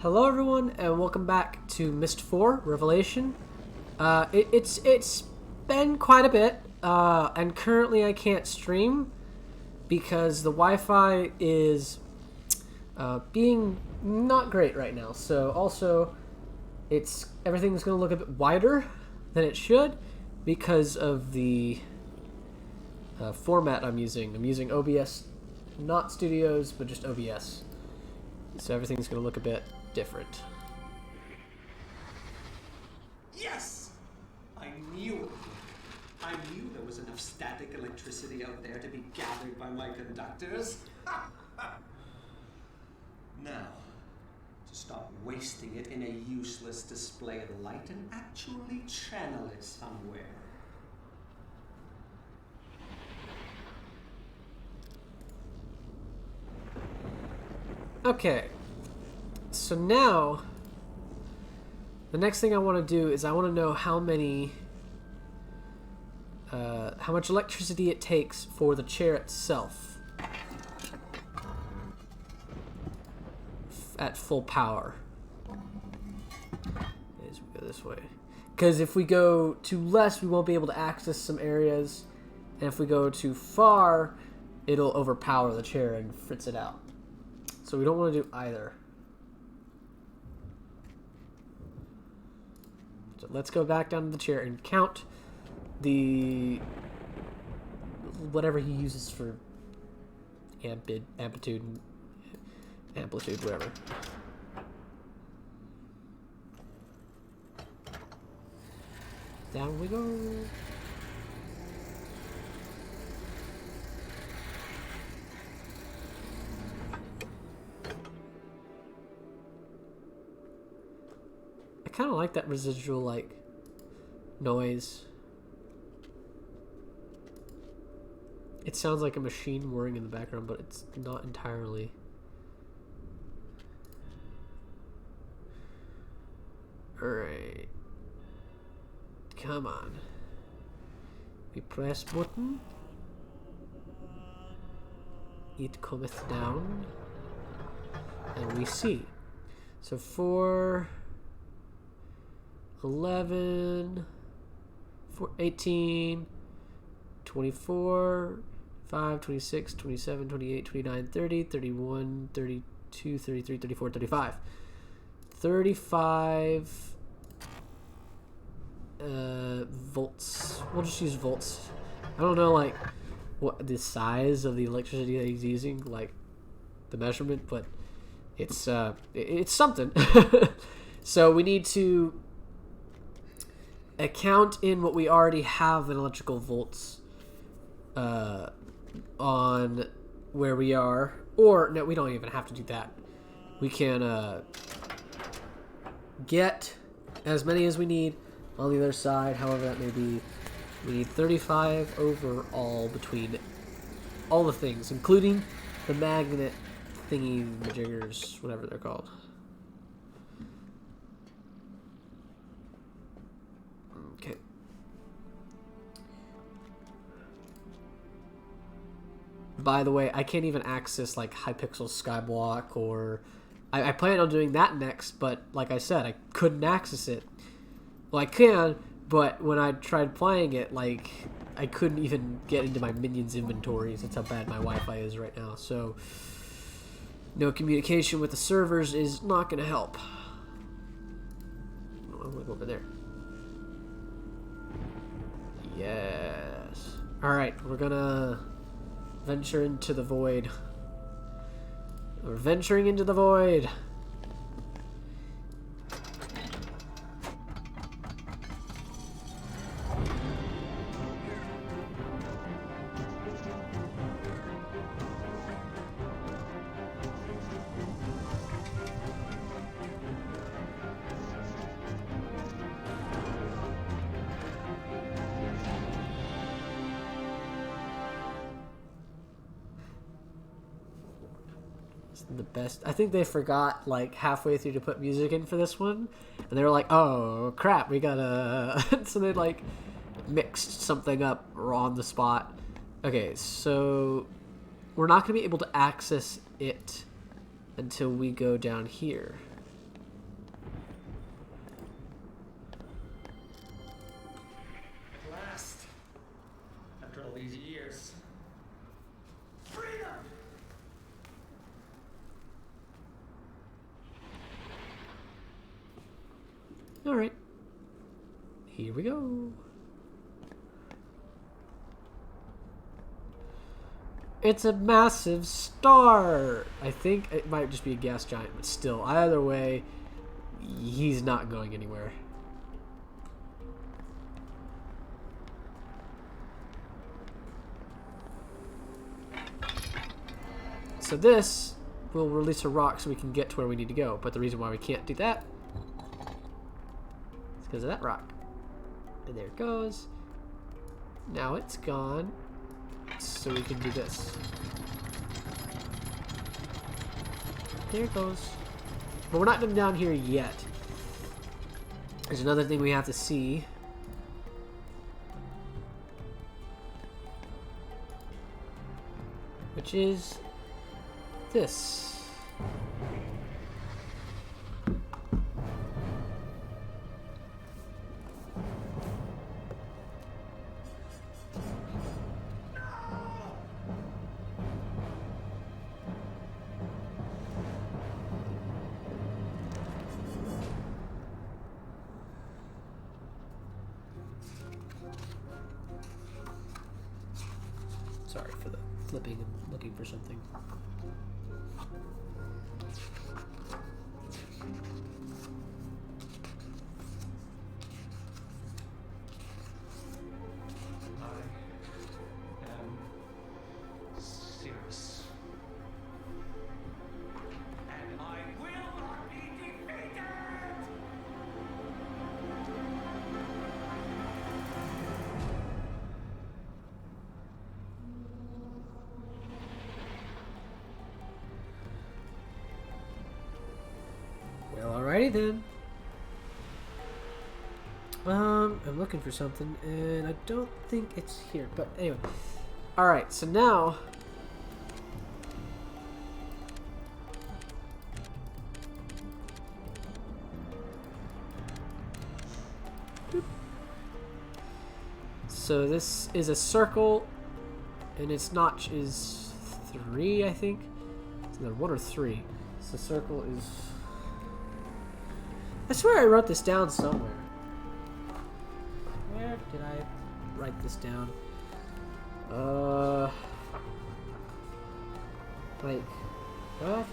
Hello everyone and welcome back to Myst 4 Revelation. It's been quite a bit, and currently I can't stream because the Wi-Fi is being not great right now. So also, everything's going to look a bit wider than it should because of the format I'm using. I'm using OBS, not Studios, but just OBS. So everything's going to look a bit different. Yes! I knew it. I knew there was enough static electricity out there to be gathered by my conductors. Now, to stop wasting it in a useless display of light and actually channel it somewhere. Okay. So now, the next thing I want to do is I want to know how much electricity it takes for the chair itself at full power. As we go this way, because if we go too less, we won't be able to access some areas, and if we go too far, it'll overpower the chair and fritz it out. So we don't want to do either. So let's go back down to the chair and count the whatever he uses for amplitude, whatever. Down we go. I kind of like that residual noise. It sounds like a machine whirring in the background, but it's not entirely. Alright. Come on. We press button. It cometh down. And we see. So 4, 11, 18, 24, 5, 26, 27, 28, 29, 30, 31, 32, 33, 34, 35. 35 volts. We'll just use volts. I don't know what the size of the electricity that he's using, the measurement, but it's something. So we need to account in what we already have in electrical volts on where we are, or no, we don't even have to do that. We can get as many as we need on the other side, however that may be. We need 35 overall between all the things, including the magnet thingy majiggers, whatever they're called. Okay. By the way, I can't even access Hypixel Skyblock, or I plan on doing that next, but like I said, I couldn't access it. Well, I can, but when I tried playing it, I couldn't even get into my minions inventories. That's how bad my Wi-Fi is right now. So no communication with the servers is not going to help. I'm going to go over there. Yes. Alright, we're going to venture into the void. We're venturing into the void. The best. I think they forgot halfway through to put music in for this one, and they were like, "Oh crap, we gotta." So they mixed something up on the spot. Okay, so we're not gonna be able to access it until we go down here. Alright. Here we go. It's a massive star! I think it might just be a gas giant, but still, either way, he's not going anywhere. So this will release a rock so we can get to where we need to go. But the reason why we can't do that is because of that rock. And there it goes. Now it's gone. So we can do this. There it goes. But we're not done down here yet. There's another thing we have to see. Which is this. Sorry for the flipping and looking for something. Well, alrighty then. I'm looking for something, and I don't think it's here. But anyway, alright. So now, so this is a circle, and its notch is 3, I think. It's either 1 or 3. So the circle is. I swear I wrote this down somewhere. Where did I write this down? Like, what?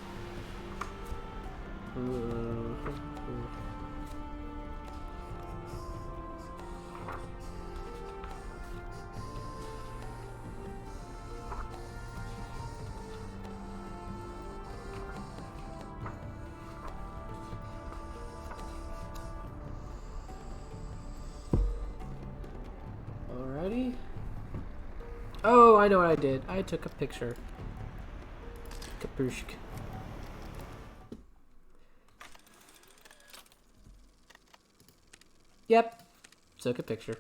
Alrighty. Oh, I know what I did. I took a picture. Kapooshk. Yep. Took a picture.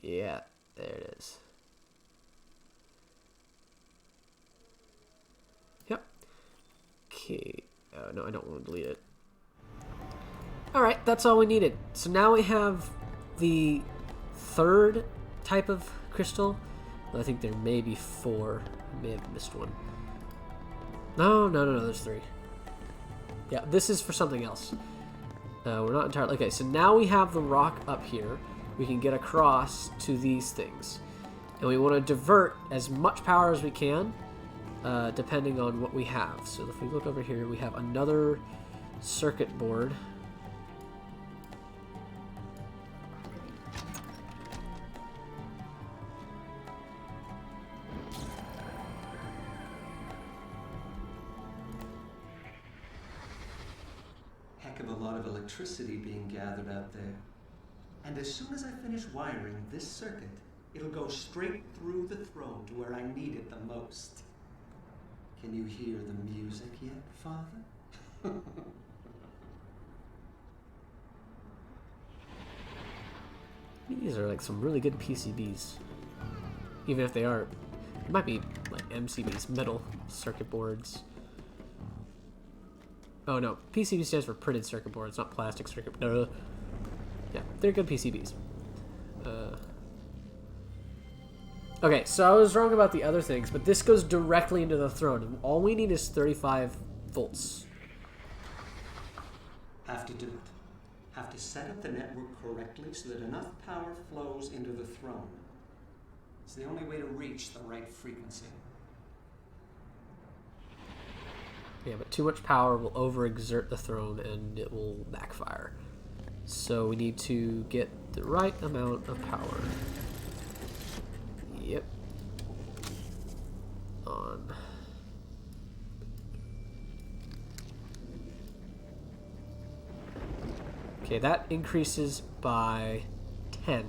Yeah, there it is. Yep. Okay. Oh, no, I don't want to delete it. Alright, that's all we needed. So now we have the third type of crystal. I think there may be 4. I may have missed one. No, there's 3. Yeah, this is for something else. We're not entirely... Okay, so now we have the rock up here. We can get across to these things. And we want to divert as much power as we can, depending on what we have. So if we look over here, we have another circuit board. Heck of a lot of electricity being gathered out there. And as soon as I finish wiring this circuit, it'll go straight through the throne to where I need it the most. Can you hear the music yet, Father? These are like some really good PCBs. Even if they are, it might be like MCBs, metal circuit boards. Oh no, PCB stands for printed circuit boards, not plastic circuit. Yeah, they're good PCBs. Okay, so I was wrong about the other things, but this goes directly into the throne. All we need is 35 volts. Have to do it. Have to set up the network correctly so that enough power flows into the throne. It's the only way to reach the right frequency. Yeah, but too much power will overexert the throne and it will backfire. So we need to get the right amount of power. Yep. On. Okay, that increases by 10.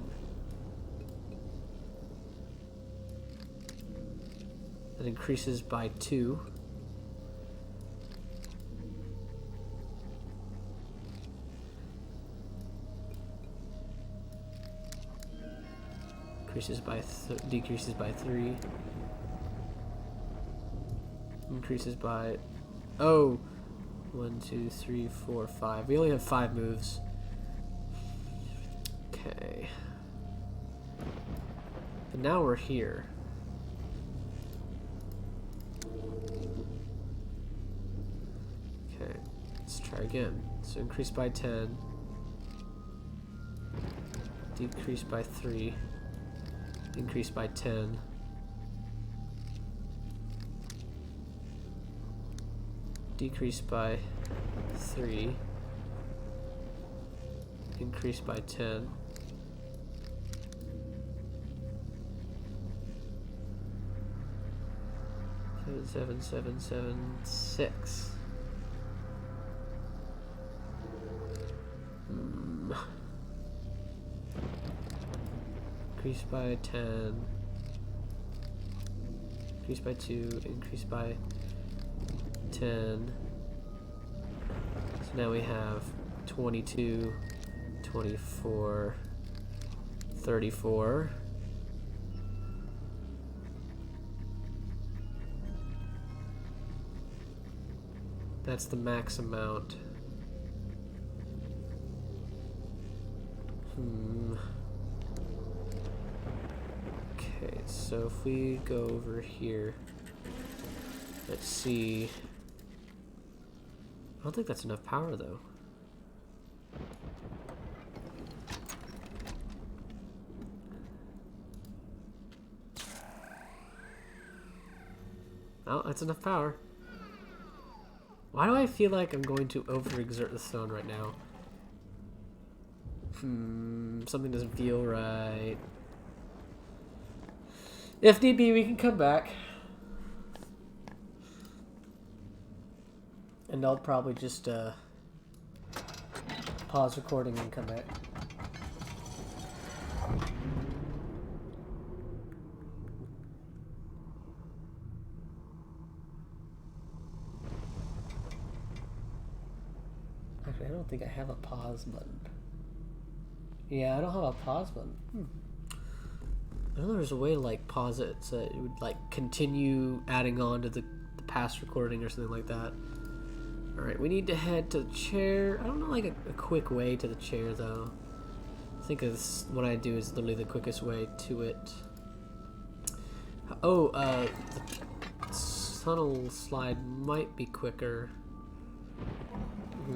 That increases by 2. Increases by decreases by 3. Increases by 1, 2, 3, 4, 5. We only have 5 moves. Okay. But now we're here. Okay, let's try again. So increase by 10. Decrease by 3. Increase by 10. Decrease by 3. Increase by 10. Seven, 7, 7, 7, 6. Increase by 10. Increase by 2. Increase by 10. So now we have 22, 24, 34. That's the max amount. Okay, so if we go over here, let's see. I don't think that's enough power though. Oh, that's enough power. Why do I feel like I'm going to overexert the stone right now? Something doesn't feel right. If need be, we can come back. And I'll probably just pause recording and come back. Actually, I don't think I have a pause button. Yeah, I don't have a pause button. I know there's a way to like pause it so it would like continue adding on to the past recording or something like that. Alright, we need to head to the chair. I don't know like a quick way to the chair though. I think what I do is literally the quickest way to it. Oh, the tunnel slide might be quicker. I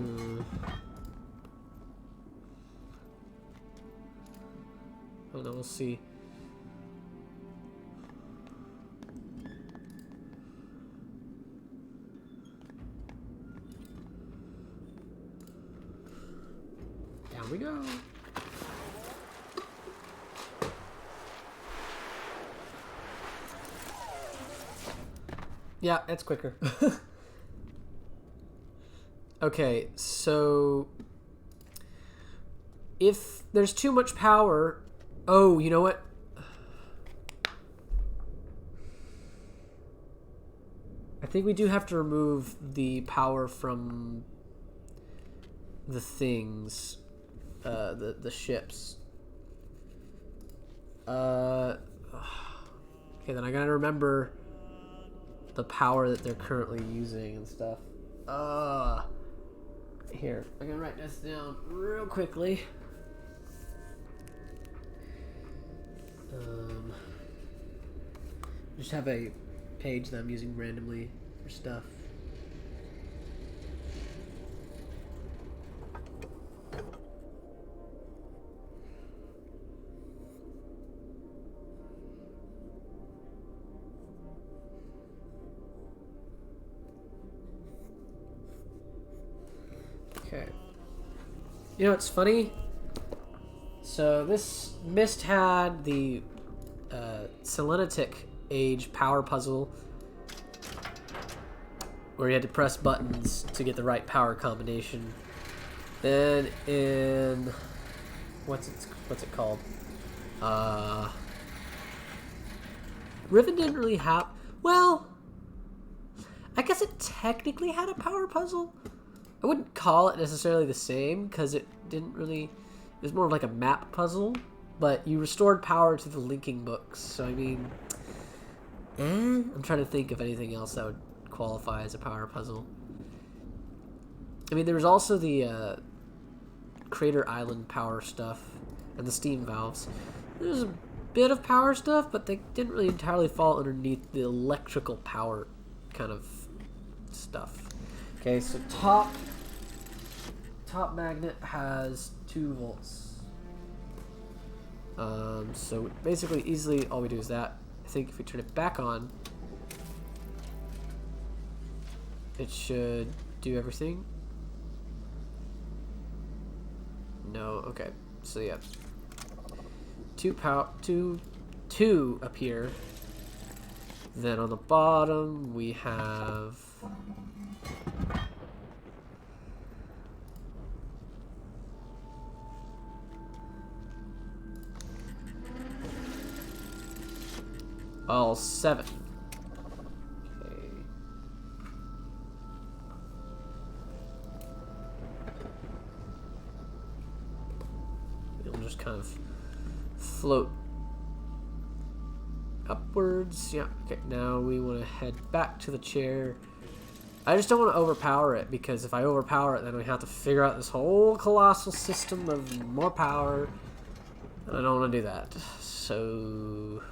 don't know, we'll see. Down we go. Yeah, it's quicker. Okay, so if there's too much power... Oh, you know what? I think we do have to remove the power from the things, the ships. Okay, then I gotta remember the power that they're currently using and stuff. Here, I'm gonna write this down real quickly. Just have a page that I'm using randomly for stuff. Okay. You know what's funny? So this Myst had the Selenitic Age power puzzle where you had to press buttons to get the right power combination. Then in what's it called? Riven didn't really have. Well, I guess it technically had a power puzzle. I wouldn't call it necessarily the same because it didn't really. It was more of like a map puzzle, but you restored power to the linking books. So I mean, I'm trying to think of anything else that would qualify as a power puzzle. I mean, there was also the Crater Island power stuff and the steam valves. There's a bit of power stuff, but they didn't really entirely fall underneath the electrical power kind of stuff. Okay, so top magnet has 2 volts. So basically, easily, all we do is that. I think if we turn it back on, it should do everything. No, okay. So yeah, 2 appear. Then on the bottom we have all 7. Okay. It'll just kind of float upwards. Yeah, okay, now we want to head back to the chair. I just don't want to overpower it, because if I overpower it, then we have to figure out this whole colossal system of more power. And I don't want to do that. So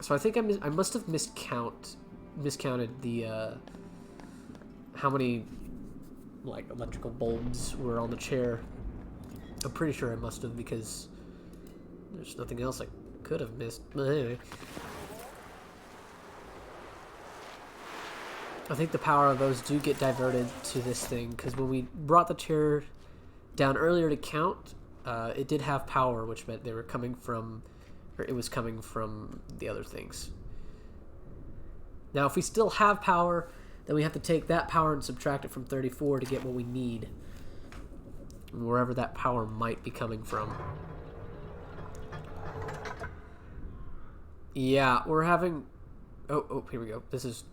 I think I must have miscounted the how many like electrical bulbs were on the chair. I'm pretty sure I must have, because there's nothing else I could have missed. But anyway, I think the power of those do get diverted to this thing, because when we brought the chair down earlier to count, it did have power, which meant they were coming from, or it was coming from the other things. Now, if we still have power, then we have to take that power and subtract it from 34 to get what we need, wherever that power might be coming from. Yeah, we're having... Oh, here we go. This is...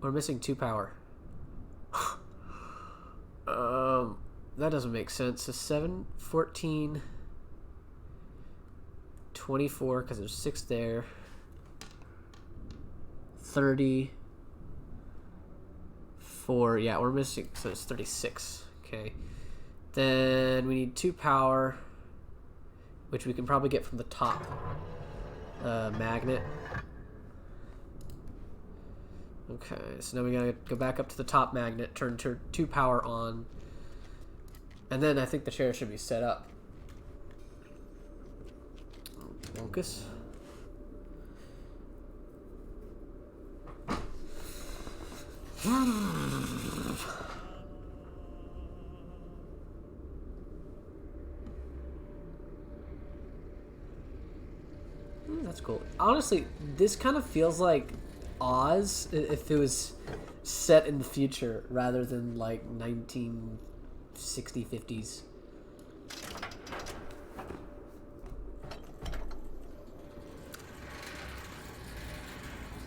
We're missing 2 power. That doesn't make sense. So 7, 14, 24, because there's 6 there. 30, 4. Yeah, we're missing. So it's 36. Okay. Then we need 2 power, which we can probably get from the top magnet. Okay, so now we gotta go back up to the top magnet, turn 2 power on, and then I think the chair should be set up. Focus. That's cool. Honestly, this kind of feels like Oz if it was set in the future rather than like 1960s, 50s.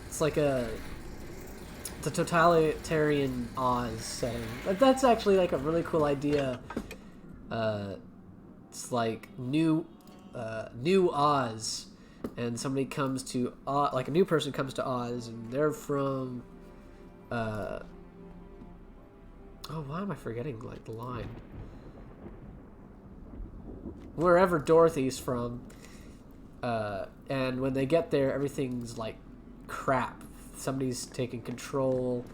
It's like the totalitarian Oz setting. That's actually like a really cool idea. It's like new Oz, and somebody comes to Oz, like a new person comes to Oz, and they're from oh, why am I forgetting like the line? wherever Dorothy's from. And when they get there, everything's like crap. Somebody's taking control.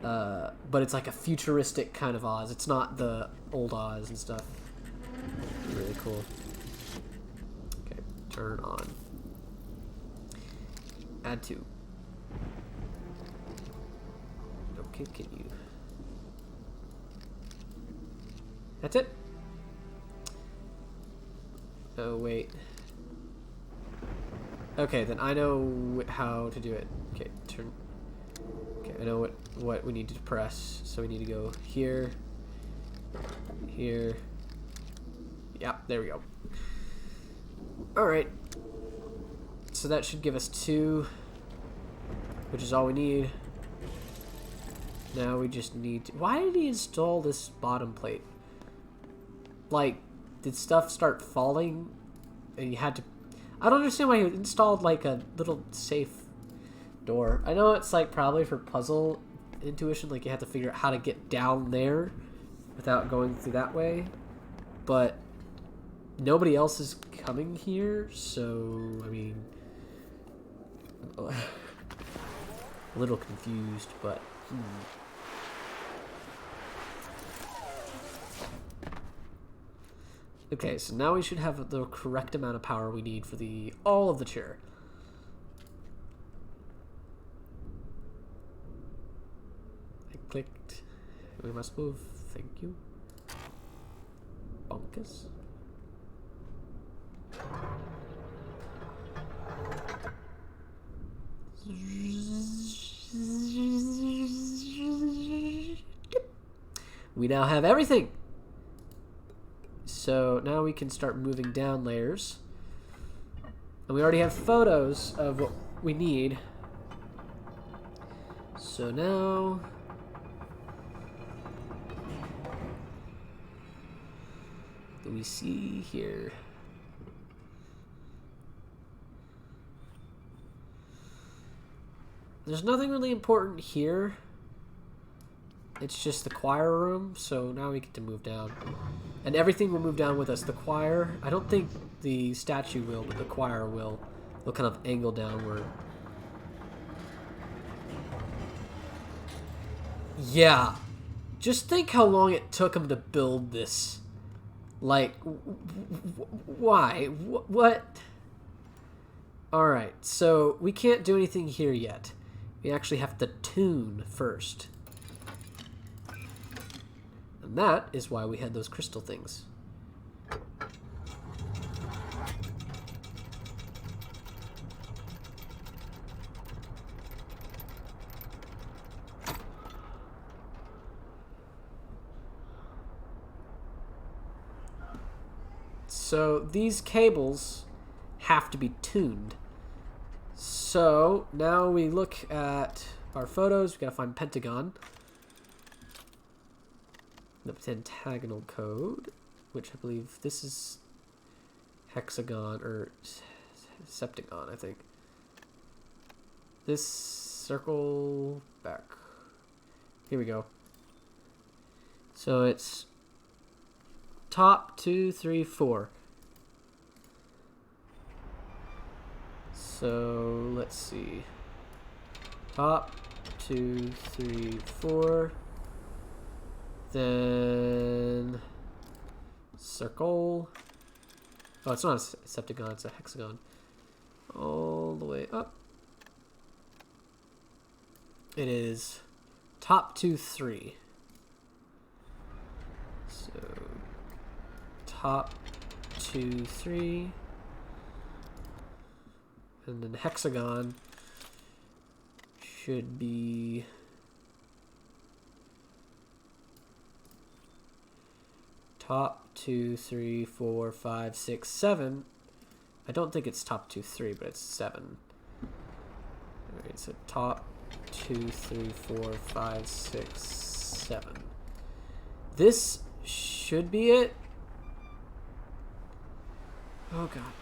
But it's like a futuristic kind of Oz. It's not the old Oz and stuff. Really cool. Okay, turn on. Add to. Okay, continue. That's it? Oh, wait. Okay, then I know how to do it. Okay, turn. Okay, I know what we need to press. So we need to go here. Here. Yep, there we go. Alright. So that should give us 2, which is all we need. Now we just need to... Why did he install this bottom plate? Like, did stuff start falling and you had to... I don't understand why he installed like a little safe door. I know it's like probably for puzzle intuition, like you have to figure out how to get down there without going through that way. But nobody else is coming here, so I mean, a little confused, but Okay, so now we should have the correct amount of power we need for all of the chair. I clicked. We must move. Thank you. Bonkus. We now have everything. So now we can start moving down layers. And we already have photos of what we need. So now... what do we see here? There's nothing really important here. It's just the choir room, so now we get to move down. And everything will move down with us. The choir, I don't think the statue will, but the choir will. They'll kind of angle downward. Yeah. Just think how long it took them to build this. Like, why? What? Alright, so we can't do anything here yet. We actually have to tune first. And that is why we had those crystal things. So these cables have to be tuned. So now we look at our photos. We gotta find Pentagon. The pentagonal code, which I believe this is hexagon or septagon, I think. This circle back. Here we go. So it's top 2, 3, 4. So let's see. Top 2, 3, 4. Then circle. Oh, it's not a septagon, it's a hexagon. All the way up. It is top 2, 3. So top 2, 3. And then hexagon should be top 2, 3, 4, 5, 6, 7. I don't think it's top 2, 3, but it's 7. Alright, so top 2, 3, 4, 5, 6, 7. This should be it. Oh god.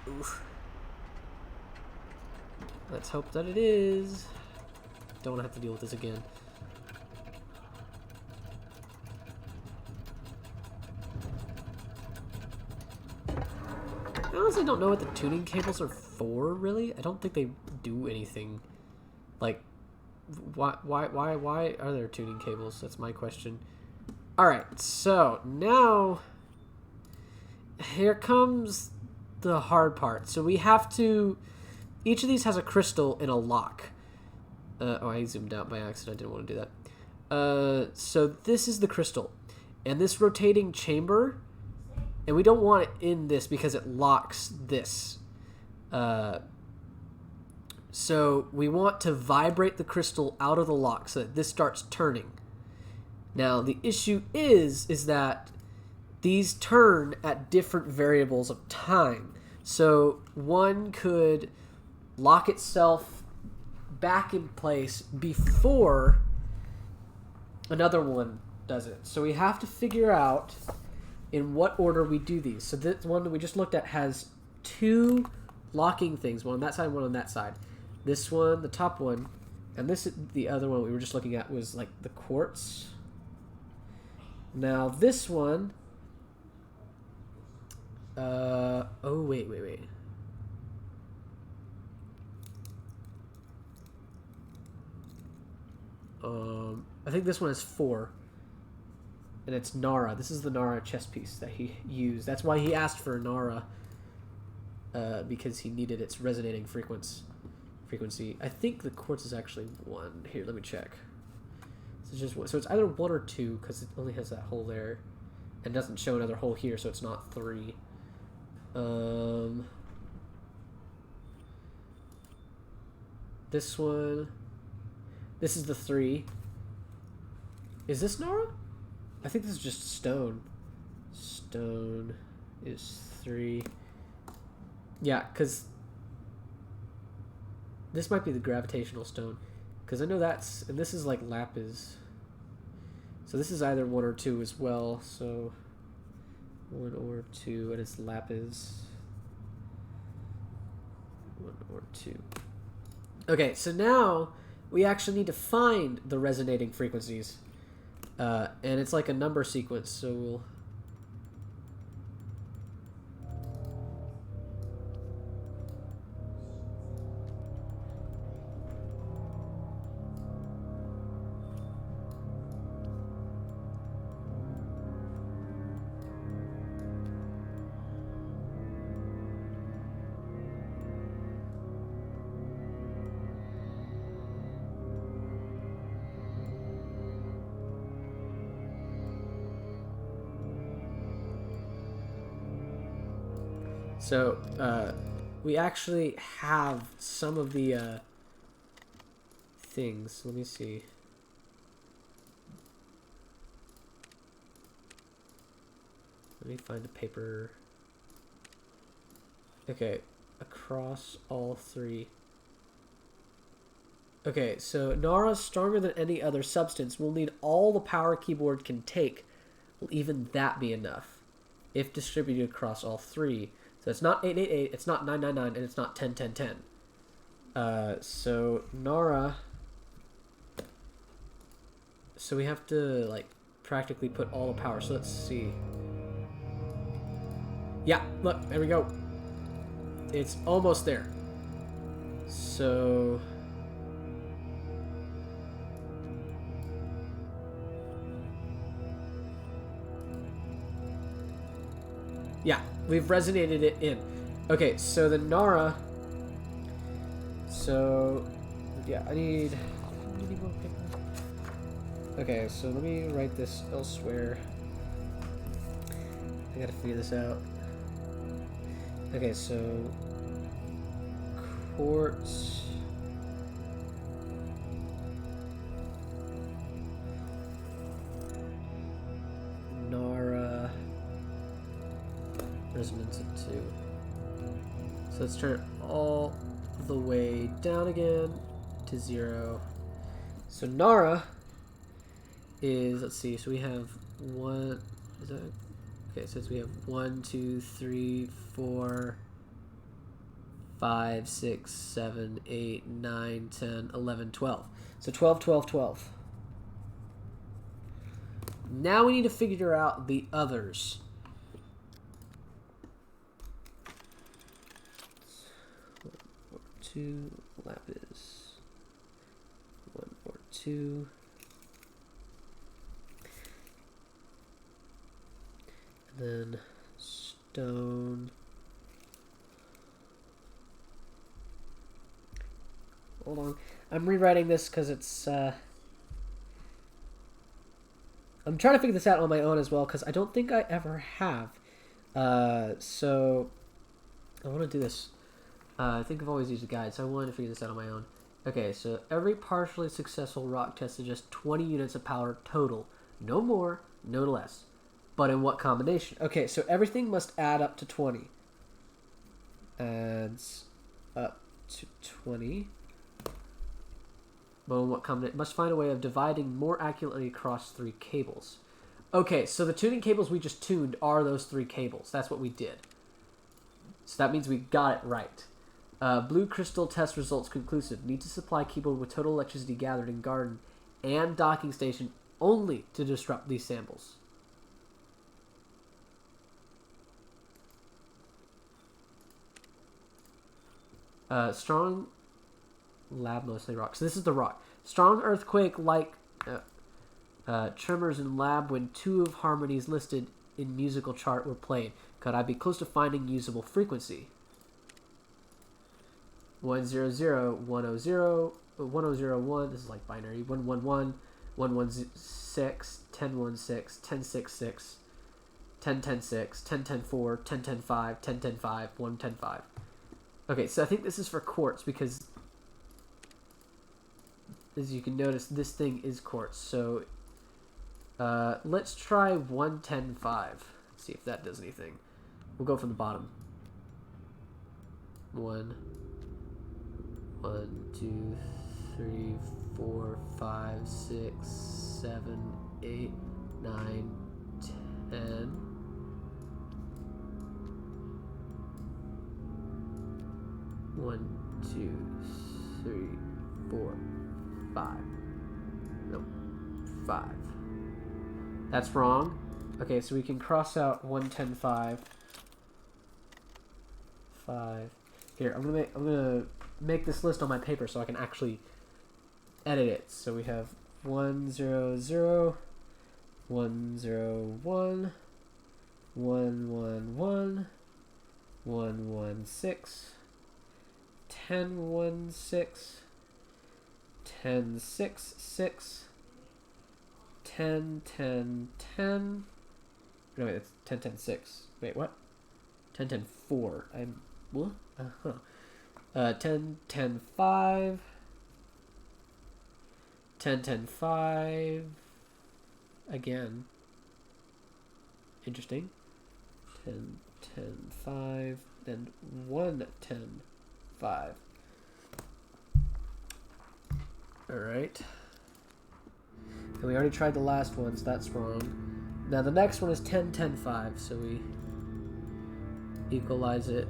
Oof. Let's hope that it is. Don't want to have to deal with this again. honestly don't know what the tuning cables are for, really. I don't think they do anything. Like, why are there tuning cables? That's my question. Alright, so now here comes the hard part. So we have to... Each of these has a crystal in a lock. Oh, I zoomed out by accident. I didn't want to do that. So this is the crystal. And this rotating chamber... And we don't want it in this because it locks this. So we want to vibrate the crystal out of the lock so that this starts turning. Now, the issue is that these turn at different variables of time. So one could lock itself back in place before another one does it. So we have to figure out in what order we do these. So this one that we just looked at has two locking things, one on that side, one on that side. This one, the top one, and this the other one we were just looking at was like the quartz. Now this one, oh wait. I think this one is 4. And it's Nara. This is the Nara chess piece that he used. That's why he asked for Nara, because he needed its resonating frequency. I think the quartz is actually 1. Here, let me check. So it's either 1 or 2 because it only has that hole there, and doesn't show another hole here, so it's not 3. This one. This is the 3. Is this Nara? I think this is just stone. Stone is 3. Yeah, because this might be the gravitational stone. Because I know that's... And this is like lapis. So this is either 1 or 2 as well. So 1 or 2, and it's lapis. 1 or 2. Okay, so now we actually need to find the resonating frequencies. And it's like a number sequence, so we'll... So, we actually have some of the, things. Let me see. Let me find a paper. Okay, across all 3. Okay, so Nara's stronger than any other substance. We'll need all the power keyboard can take. Will even that be enough? If distributed across all 3. So it's not 888, it's not 999, and it's not 101010. So Nara... So we have to, like, practically put all the power. So let's see. Yeah, look, there we go. It's almost there. So... Yeah, we've resonated it in. Okay, so the Nara... So... Yeah, I need more paper. Okay, so let me write this elsewhere. I gotta figure this out. Okay, so... Quartz... Nara... Resonance of 2. So let's turn it all the way down again to 0. So Nara is, let's see, so we have 1, is that, okay, so we have 1, 2, 3, 4, 5, 6, 7, 8, 9, 10, 11, 12. So 12, 12, 12. Now we need to figure out the others. 2, lapis. 1 or 2. And then stone. Hold on. I'm rewriting this because it's, I'm trying to figure this out on my own as well because I don't think I ever have. So I want to do this. I think I've always used a guide, so I wanted to figure this out on my own. Okay, so every partially successful rock test is just 20 units of power total. No more, no less. But in what combination? Okay, so everything must add up to 20. Adds up to 20. But in what combination? Must find a way of dividing more accurately across 3 cables. Okay, so the tuning cables we just tuned are those 3 cables. That's what we did. So that means we got it right. Blue crystal test results conclusive. Need to supply keyboard with total electricity gathered in garden and docking station only to disrupt these samples. Strong lab, mostly rock. So this is the rock. Strong earthquake like tremors in lab when 2 of harmonies listed in musical chart were played. Could I be close to finding usable frequency? 100, 100, 1001. This is like binary. 111, 116, 1016, 1066, 1010 1010 1010 1010 110 Okay, so I think this is for quartz because, as you can notice, this thing is quartz. So let's try 110 See if that does anything. We'll go from the bottom. 1, 2, 3, 4, 5, 6, 7, 8, 9, 10. 1, 2, 3, 4, 5. Nope. 5. That's wrong. Okay, so we can cross out 110 5. Here, I'm gonna make this list on my paper so I can actually edit it. So we have 100, 101, 111, 116, 1016, 1066, 1010. No, wait, that's 1010 Wait, what? 1010 I'm what? 1010 5. 1010 again. Interesting. 1010 then 110 Alright. And we already tried the last one, so that's wrong. Now the next one is 1010 so we equalize it.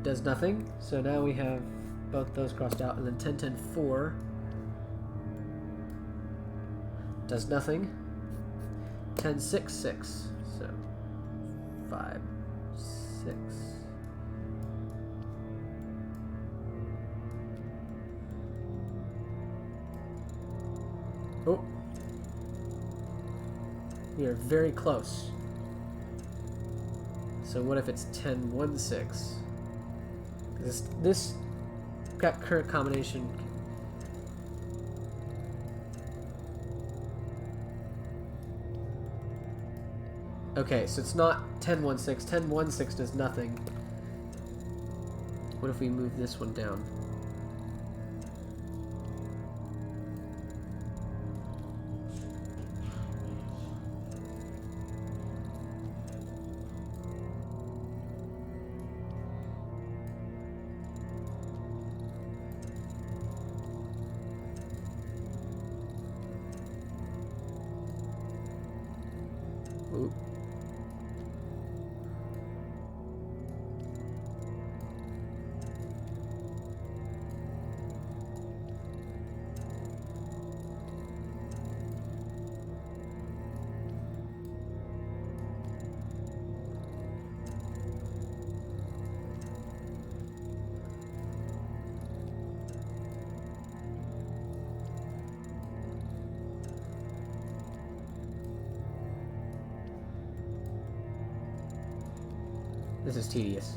Does nothing. So now we have both those crossed out, and then 1010 does nothing. 1066. So 5, 6. Oh. We are very close. So what if it's 1016? This got current combination. Okay, so it's not 1016. 1016 does nothing. What if we move this one down? Ooh. This is tedious.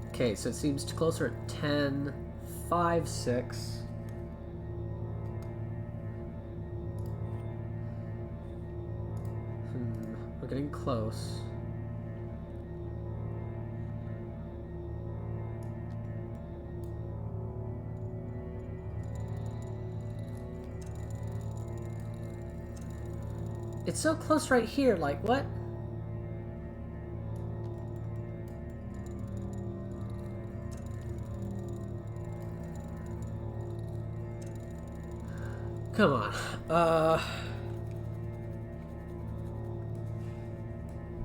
Okay, so it seems closer at 10, 5, 6. We're getting close. It's so close right here, like, what? Come on.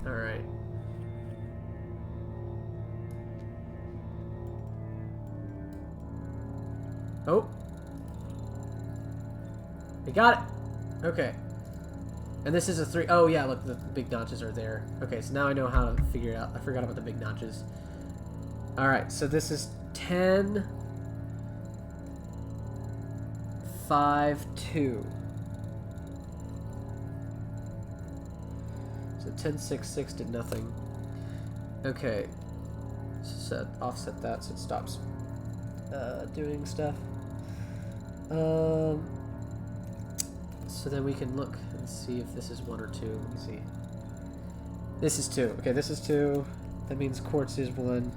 Alright. Oh. We got it. Okay. And this is a 3. Oh, yeah, look, the big notches are there. Okay, so now I know how to figure it out. I forgot about the big notches. Alright, so this is 10, 5, 2. So 10, 6, 6 did nothing. Okay. Offset that so it stops doing stuff. So then we can look and see if this is 1 or 2. Let me see. This is 2. Okay, this is 2. That means quartz is 1.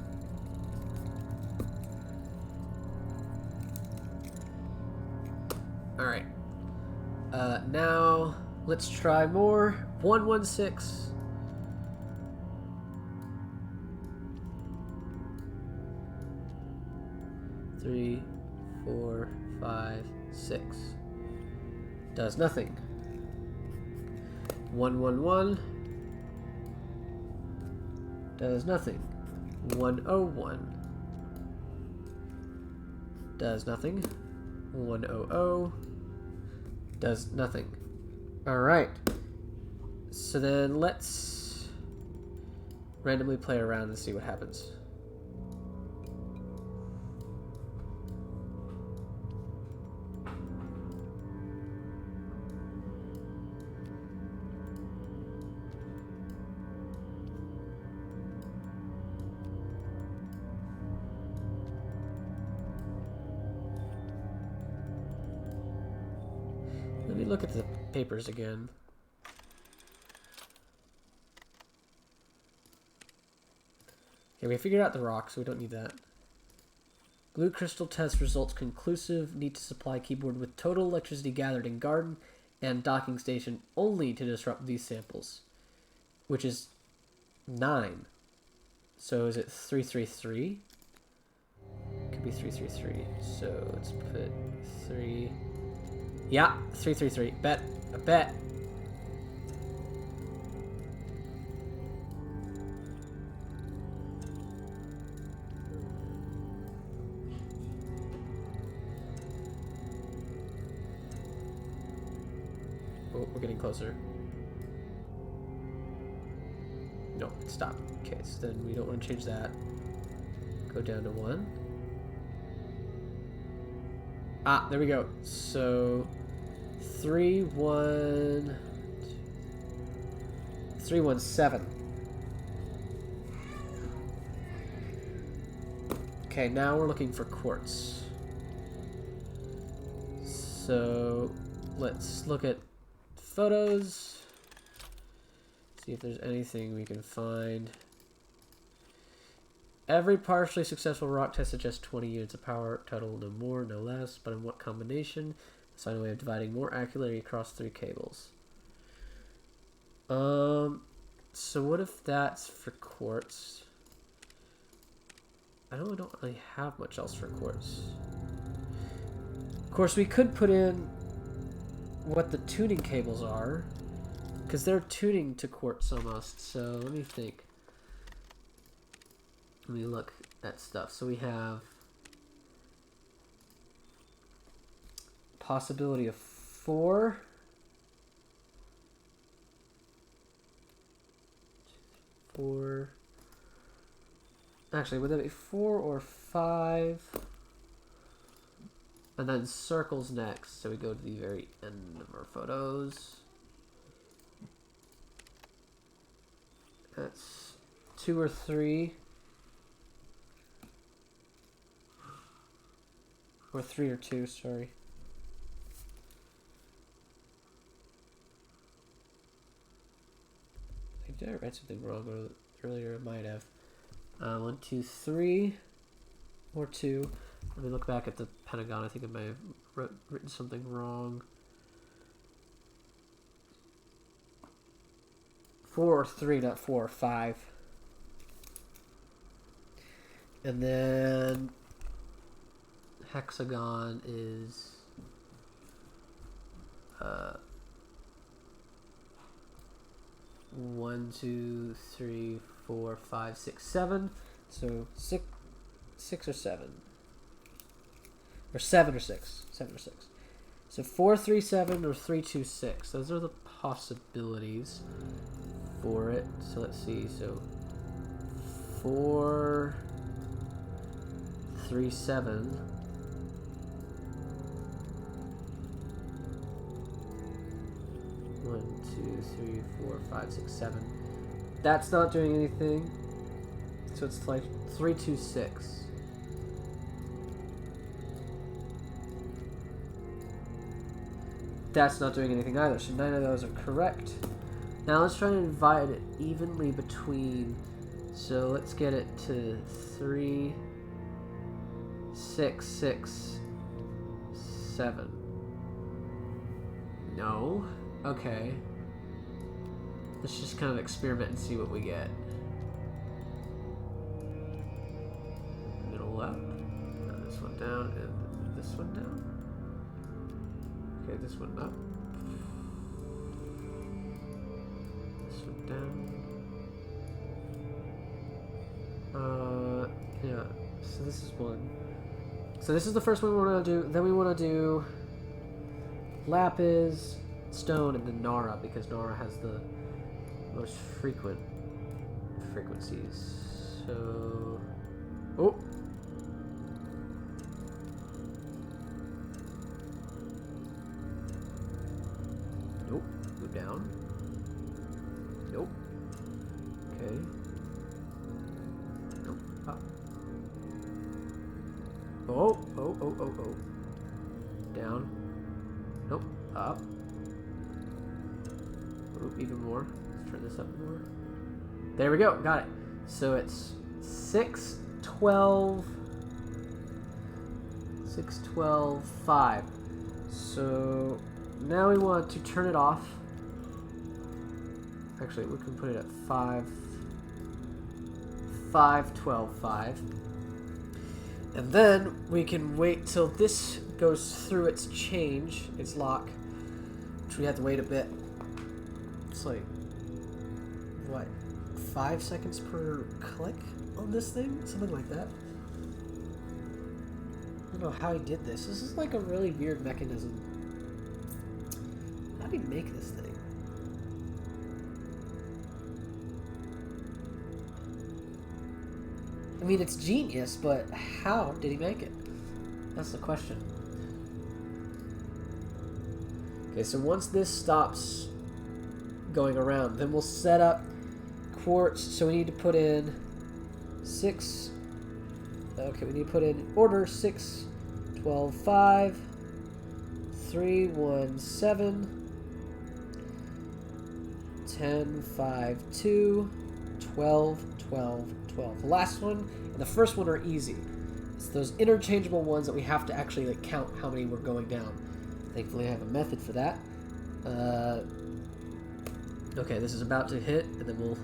Alright. Now, let's try more. 116. Three, 4, 5, 6. Does nothing. 111. Does nothing. 101. Does nothing. 100. Does nothing. Alright. So then let's randomly play around and see what happens. Let me look at the papers again. Okay, we figured out the rock, so we don't need that. Blue crystal test results conclusive. Need to supply keyboard with total electricity gathered in garden and docking station only to disrupt these samples. Which is 9. So is it 333? Could be 333. So let's put 3... Yeah, 333. Bet. A bet. Oh, we're getting closer. No, stop. Okay, so then we don't want to change that. Go down to 1. Ah, there we go. So 317. Okay, now we're looking for quartz. So let's look at photos. See if there's anything we can find. Every partially successful rock test suggests 20 units of power, total no more, no less, but in what combination? Find a way of dividing more accurately across 3 cables. So what if that's for quartz? I don't really have much else for quartz. Of course, we could put in what the tuning cables are, because they're tuning to quartz almost. So let me think. Let me look at stuff. So we have possibility of 4. Actually, would that be 4 or 5? And then circles next. So we go to the very end of our photos. That's 2 or 3. Or 3 or 2, sorry. Did I write something wrong earlier? I might have. 1, 2, 3, or 2. Let me look back at the Pentagon. I think I may have written something wrong. 4 or 3, not 4 or 5. And then hexagon is 1, 2, 3, 4, 5, 6, 7. So 6 or 7. Or 7 or 6. 7 or 6. So 4, 3, 7 or 3, 2, 6. Those are the possibilities for it. So let's see. So 4, 3, 7. One, 2, 3, 4, 5, 6, 7. That's not doing anything. So it's like 3, 2, 6. That's not doing anything either. So none of those are correct. Now let's try and divide it evenly between. So let's get it to 3, 6, 6, 7. No. Okay. Let's just kind of experiment and see what we get. Middle left. And this one down and this one down. Okay, this one up. This one down. Yeah. So this is one. So this is the first one we want to do. Then we want to do lapis, stone, and then Nara, because Nara has the most frequent frequencies. So, oh, nope, go down. Nope. Okay. Nope. Up. Oh, oh, oh, oh, oh. Down. Nope. Up. Oop, even more. Let's turn this up more. There we go. Got it. So it's 6, 12, 6, 12, 5. So now we want to turn it off. Actually, we can put it at 5, 5, 12, 5. And then we can wait till this goes through its change, its lock, which we have to wait a bit. It's like, what, 5 seconds per click on this thing? Something like that. I don't know how he did this. This is like a really weird mechanism. How did he make this thing? I mean, it's genius, but how did he make it? That's the question. Okay, so once this stops going around, then we'll set up quartz. So we need to put in 6. Okay, we need to put in order 6, 12, 5, 3, 1, 7, 10, 5, 2, 12, 12, 12. The last one and the first one are easy. It's those interchangeable ones that we have to actually like count how many we're going down. Thankfully I have a method for that. Okay, this is about to hit, and then we'll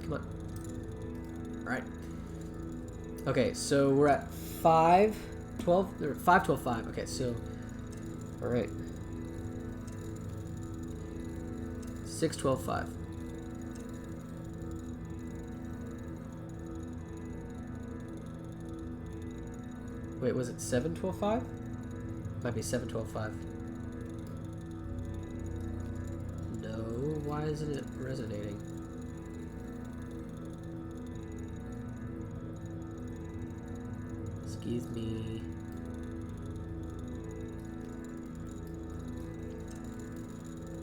come on. Alright. Okay, so we're at 5, 12, or 5, 12, 5. Okay, so alright. 6, 12, 5. Wait, was it 7, 12, 5? Might be 7, 12, 5. No, why isn't it resonating? Excuse me.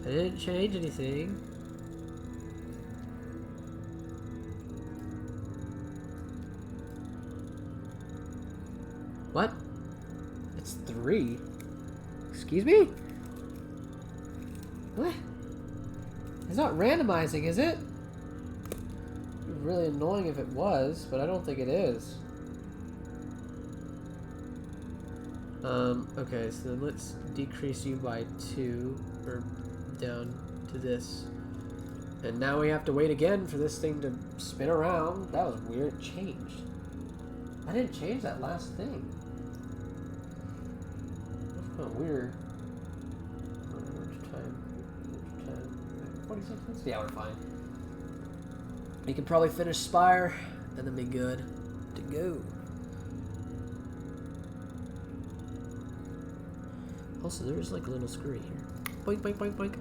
I didn't change anything. What? It's 3. Excuse me? What? It's not randomizing, is it? It'd be really annoying if it was, but I don't think it is. Okay, so then let's decrease you by 2, or down to this. And now we have to wait again for this thing to spin around. That was weird. It changed. I didn't change that last thing. That's kind of weird. Time. 46 minutes? Yeah, we're fine. We can probably finish Spire and then be good to go. Also, there's like a little screw here. Boink, boink, boink, boink.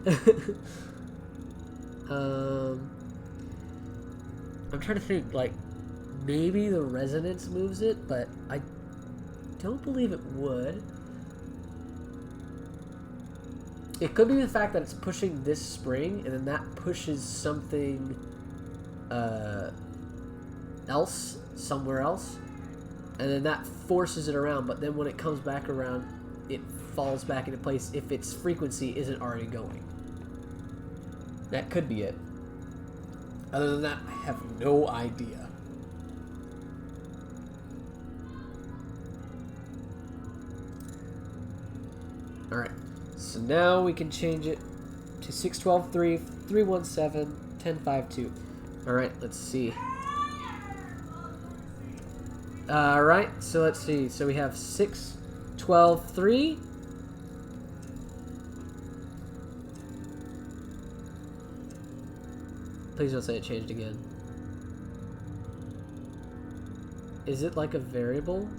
I'm trying to think, like, maybe the resonance moves it, but I don't believe it would. It could be the fact that it's pushing this spring, and then that pushes something else, somewhere else, and then that forces it around, but then when it comes back around, it falls back into place if its frequency isn't already going. That could be it. Other than that, I have no idea. Alright, so now we can change it to 612.3, 317, 1052. Alright, let's see. Alright, so let's see. So we have 612.3. Please don't say it changed again. Is it like a variable?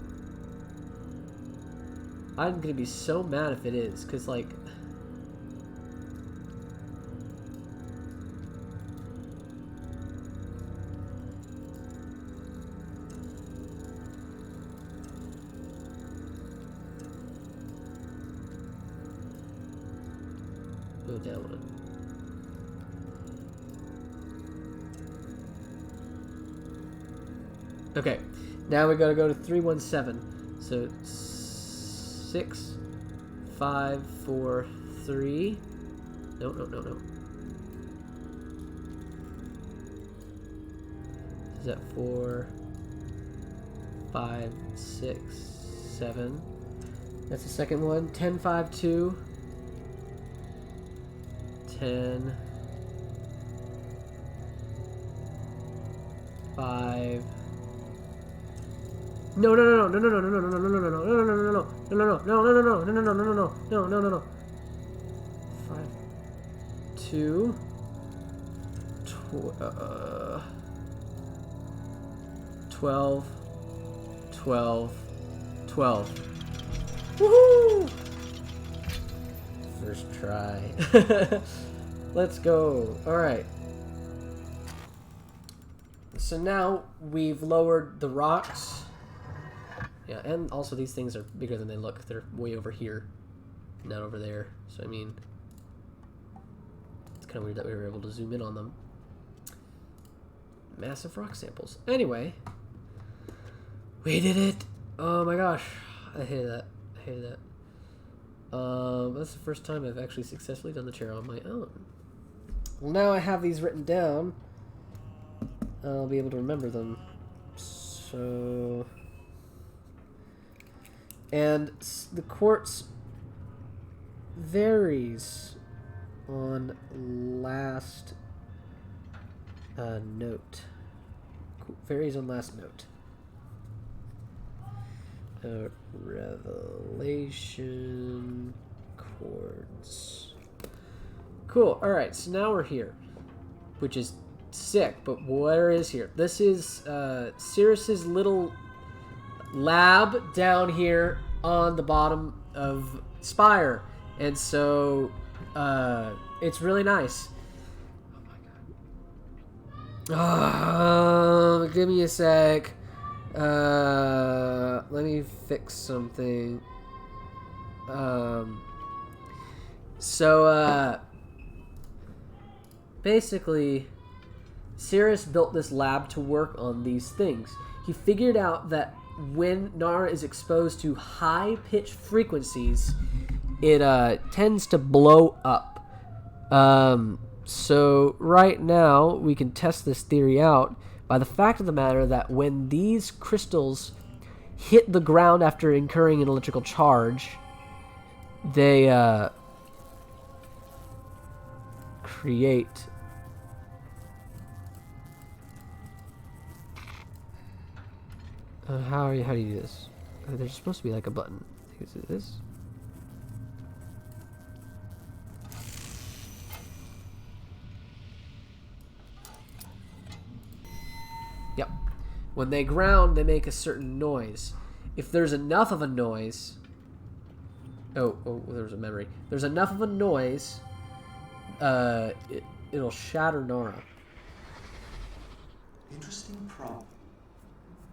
I'm gonna be so mad if it is, because like... Move that one. Okay, now we gotta go to 317. So 6, 5, 4, 3. No. Is that 4, 5, 6, 7? That's the second one. 10, 5, 2. 10, 5. No. 5, 2, 12, 12. Woohoo! First try. Let's go. Alright. So now we've lowered the rocks. Yeah, and also these things are bigger than they look. They're way over here, not over there. So, I mean, it's kind of weird that we were able to zoom in on them. Massive rock samples. Anyway, we did it. Oh my gosh. I hated that. That's the first time I've actually successfully done the chair on my own. Well, now I have these written down. I'll be able to remember them. So... And the quartz varies on last note. Varies on last note. Revelation quartz. Cool. Alright, so now we're here. Which is sick, but where is here? This is Cirrus's little lab down here on the bottom of Spire, and so it's really nice. Oh my god. Give me a sec. Let me fix something. Basically, Cirrus built this lab to work on these things. He figured out that when Nara is exposed to high-pitched frequencies, it tends to blow up. So right now, we can test this theory out by the fact of the matter that when these crystals hit the ground after incurring an electrical charge, they create... how do you do this? There's supposed to be like a button. Is it this? Yep. When they ground, they make a certain noise. If there's enough of a noise... Oh, there's a memory. There's enough of a noise, it'll shatter Nara. Interesting problem.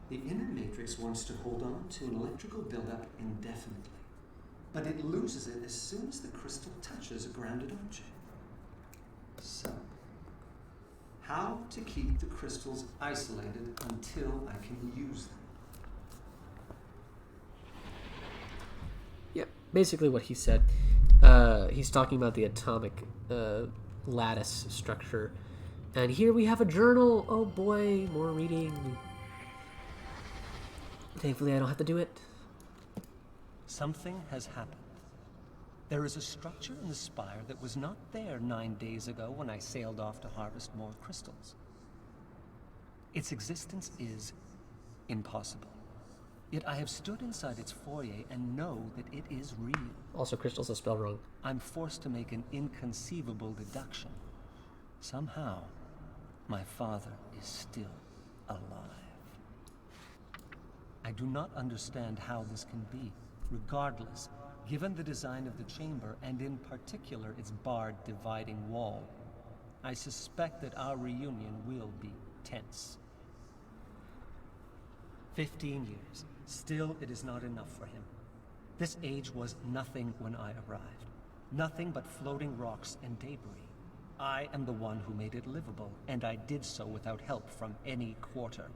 The inner matrix wants to hold on to an electrical buildup indefinitely, but it loses it as soon as the crystal touches a grounded object. So, how to keep the crystals isolated until I can use them? Yeah, basically what he said. He's talking about the atomic lattice structure. And here we have a journal. Oh boy, more reading. Thankfully, I don't have to do it. Something has happened. There is a structure in the Spire that was not there 9 days ago when I sailed off to harvest more crystals. Its existence is impossible. Yet I have stood inside its foyer and know that it is real. Also, crystals are spelled wrong. I'm forced to make an inconceivable deduction. Somehow, my father is still alive. I do not understand how this can be. Regardless, given the design of the chamber, and in particular its barred dividing wall, I suspect that our reunion will be tense. 15 years. Still, it is not enough for him. This age was nothing when I arrived. Nothing but floating rocks and debris. I am the one who made it livable, and I did so without help from any quarter.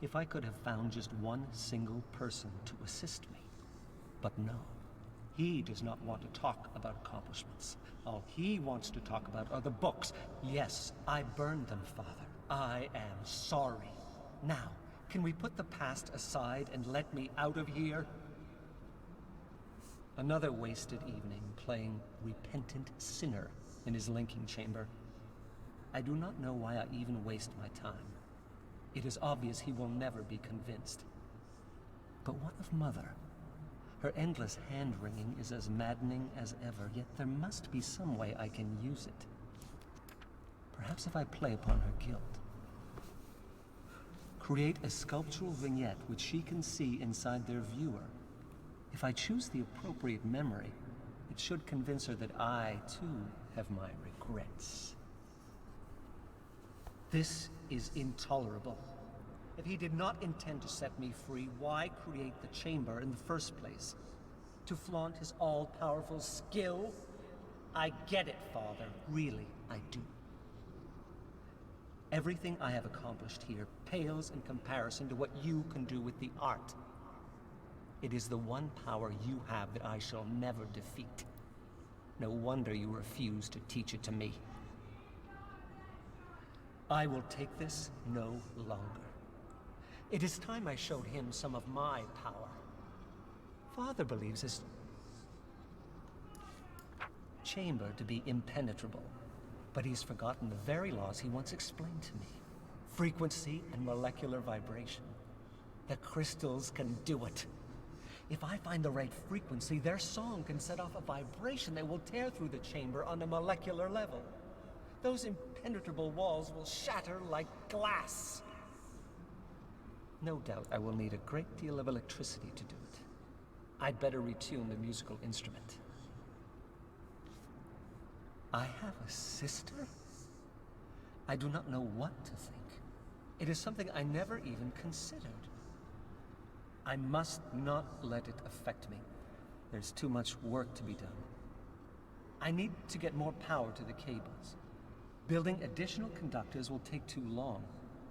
If I could have found just one single person to assist me. But no. He does not want to talk about accomplishments. All he wants to talk about are the books. Yes, I burned them, Father. I am sorry. Now, can we put the past aside and let me out of here? Another wasted evening playing repentant sinner in his linking chamber. I do not know why I even waste my time. It is obvious he will never be convinced. But what of Mother? Her endless hand-wringing is as maddening as ever, yet there must be some way I can use it. Perhaps if I play upon her guilt. Create a sculptural vignette which she can see inside their viewer. If I choose the appropriate memory, it should convince her that I, too, have my regrets. This is intolerable. If he did not intend to set me free, why create the chamber in the first place? To flaunt his all-powerful skill? I get it, Father. Really, I do. Everything I have accomplished here pales in comparison to what you can do with the art. It is the one power you have that I shall never defeat. No wonder you refuse to teach it to me. I will take this no longer. It is time I showed him some of my power. Father believes his chamber to be impenetrable, but he's forgotten the very laws he once explained to me. Frequency and molecular vibration. The crystals can do it. If I find the right frequency, their song can set off a vibration that will tear through the chamber on a molecular level. Those impenetrable walls will shatter like glass. No doubt I will need a great deal of electricity to do it. I'd better retune the musical instrument. I have a sister? I do not know what to think. It is something I never even considered. I must not let it affect me. There's too much work to be done. I need to get more power to the cables. Building additional conductors will take too long.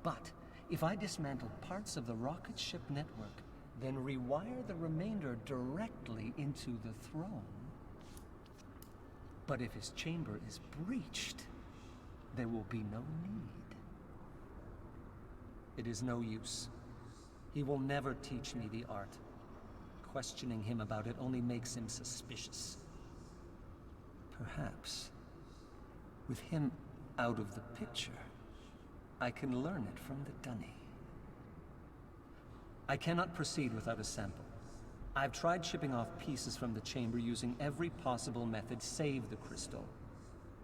But If I dismantle parts of the rocket ship network, then rewire the remainder directly into the throne. But if his chamber is breached, there will be no need. It is no use. He will never teach me the art. Questioning him about it only makes him suspicious. Perhaps, with him out of the picture, I can learn it from the dunny. I cannot proceed without a sample. I've tried shipping off pieces from the chamber using every possible method save the crystal,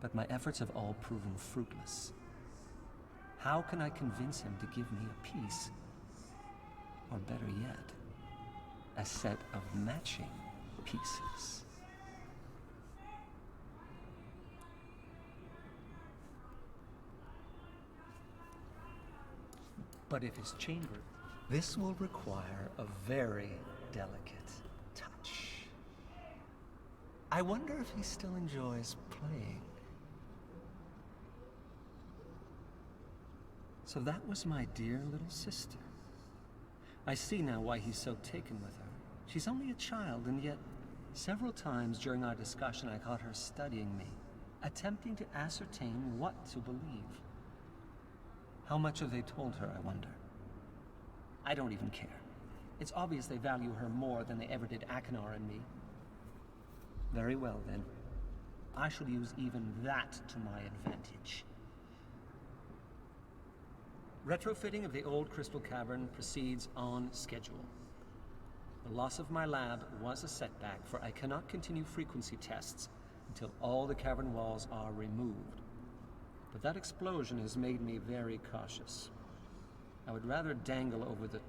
but my efforts have all proven fruitless. How can I convince him to give me a piece? Or better yet, a set of matching pieces? But if his chamber, this will require a very delicate touch. I wonder if he still enjoys playing. So that was my dear little sister. I see now why he's so taken with her. She's only a child, and yet several times during our discussion I caught her studying me, attempting to ascertain what to believe. How much have they told her, I wonder? I don't even care. It's obvious they value her more than they ever did Akinar and me. Very well, then. I shall use even that to my advantage. Retrofitting of the old crystal cavern proceeds on schedule. The loss of my lab was a setback, for I cannot continue frequency tests until all the cavern walls are removed. But that explosion has made me very cautious. I would rather dangle over the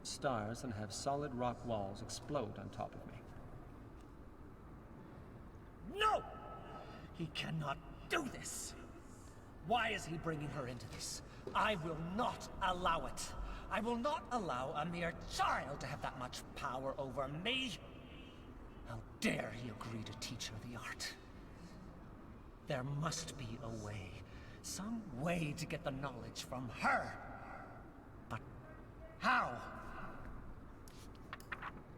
stars than have solid rock walls explode on top of me. No! He cannot do this! Why is he bringing her into this? I will not allow it. I will not allow a mere child to have that much power over me. How dare he agree to teach her the art? There must be a way. Some way to get the knowledge from her. But how?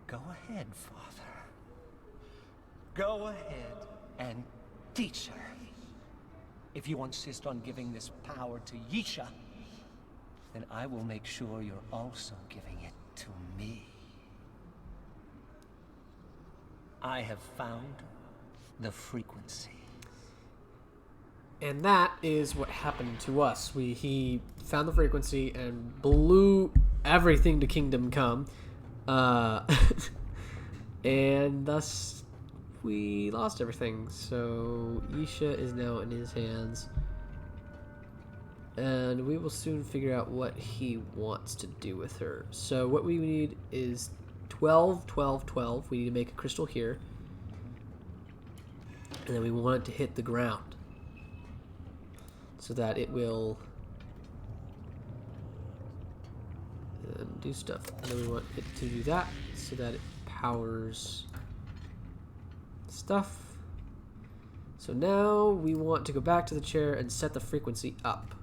Go ahead, Father. Go ahead and teach her. If you insist on giving this power to Yisha, then I will make sure you're also giving it to me. I have found the frequency. And that is what happened to us. He found the frequency and blew everything to Kingdom Come. And thus we lost everything. So Yisha is now in his hands. And we will soon figure out what he wants to do with her. So what we need is 12, 12, 12. We need to make a crystal here. And then we want it to hit the ground, so that it will do stuff. And then we want it to do that so that it powers stuff. So now we want to go back to the chair and set the frequency up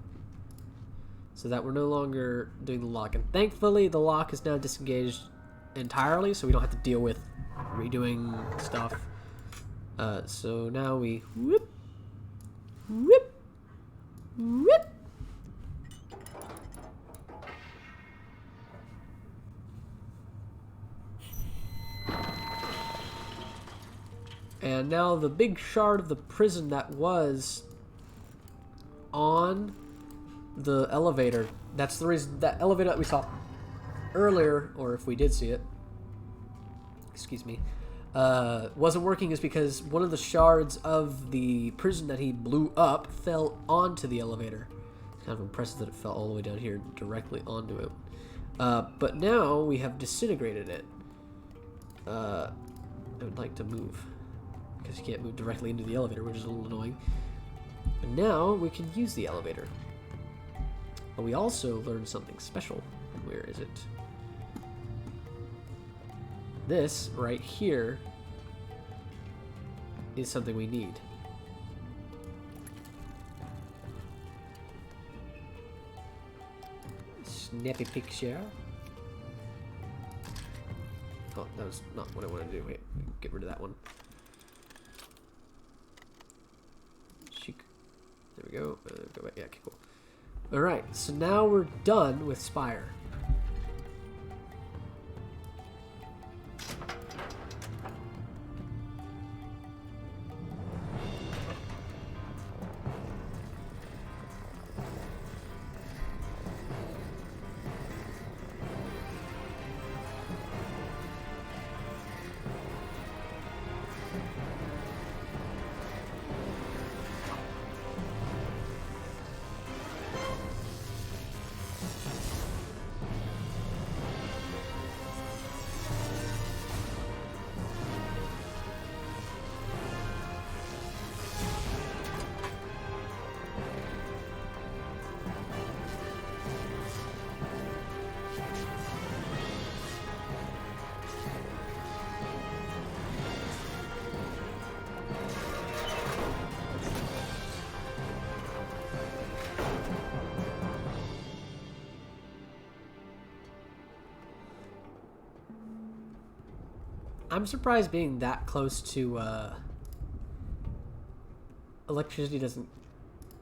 so that we're no longer doing the lock. And thankfully the lock is now disengaged entirely, so we don't have to deal with redoing stuff. So now we whoop, whoop, whoop. And now the big shard of the prison that was on the elevator, that's the reason, that elevator that we saw earlier, or if we did see it, excuse me, wasn't working, is because one of the shards of the prison that he blew up fell onto the elevator. It's kind of impressive that it fell all the way down here directly onto it. But now we have disintegrated it. I would like to move, because you can't move directly into the elevator, which is a little annoying. And now we can use the elevator. But we also learned something special. Where is it? This right here is something we need. Snappy picture. Oh, that was not what I wanted to do. Wait, get rid of that one. Chic. There we go. Go back. Yeah, okay, cool. Alright, so now we're done with Spire. I'm surprised being that close to electricity doesn't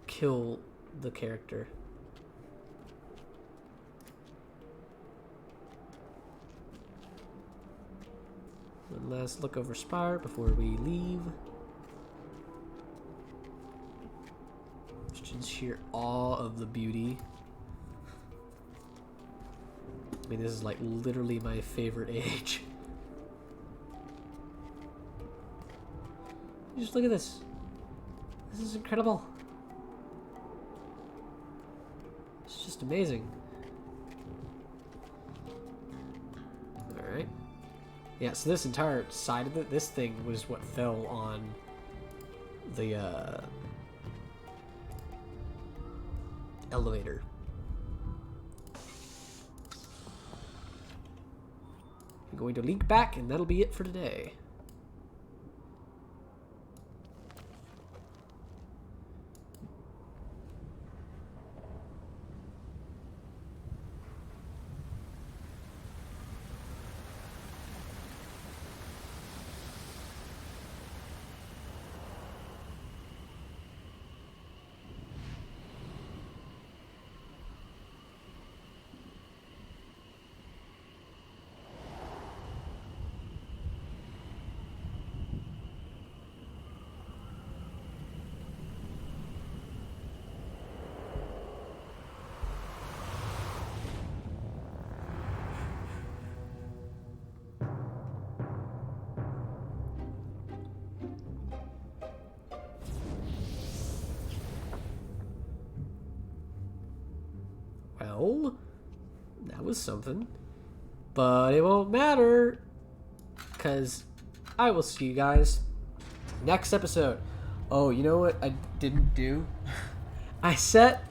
kill the character. One last look over Spire before we leave. Just in sheer awe of the beauty. I mean, this is like literally my favorite age. Just look at this. This is incredible. It's just amazing. Alright. Yeah, so this entire side of it, this thing was what fell on the elevator. I'm going to link back, and that'll be it for today. Well, that was something. But it won't matter, because I will see you guys next episode. Oh, you know what I didn't do? I set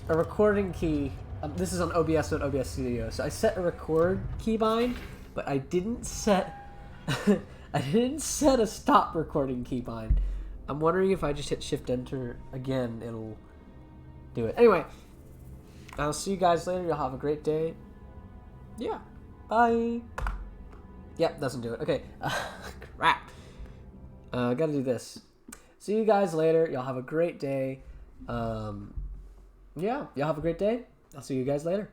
a recording key. This is on OBS, not OBS Studio. So I set a record keybind, but I didn't set I didn't set a stop recording keybind. I'm wondering if I just hit Shift Enter again, it'll do it. Anyway, I'll see you guys later. You'll have a great day. Yeah. Bye. Yep, doesn't do it. Okay. Crap. Gotta do this. See you guys later. Y'all have a great day. Yeah, y'all have a great day. I'll see you guys later.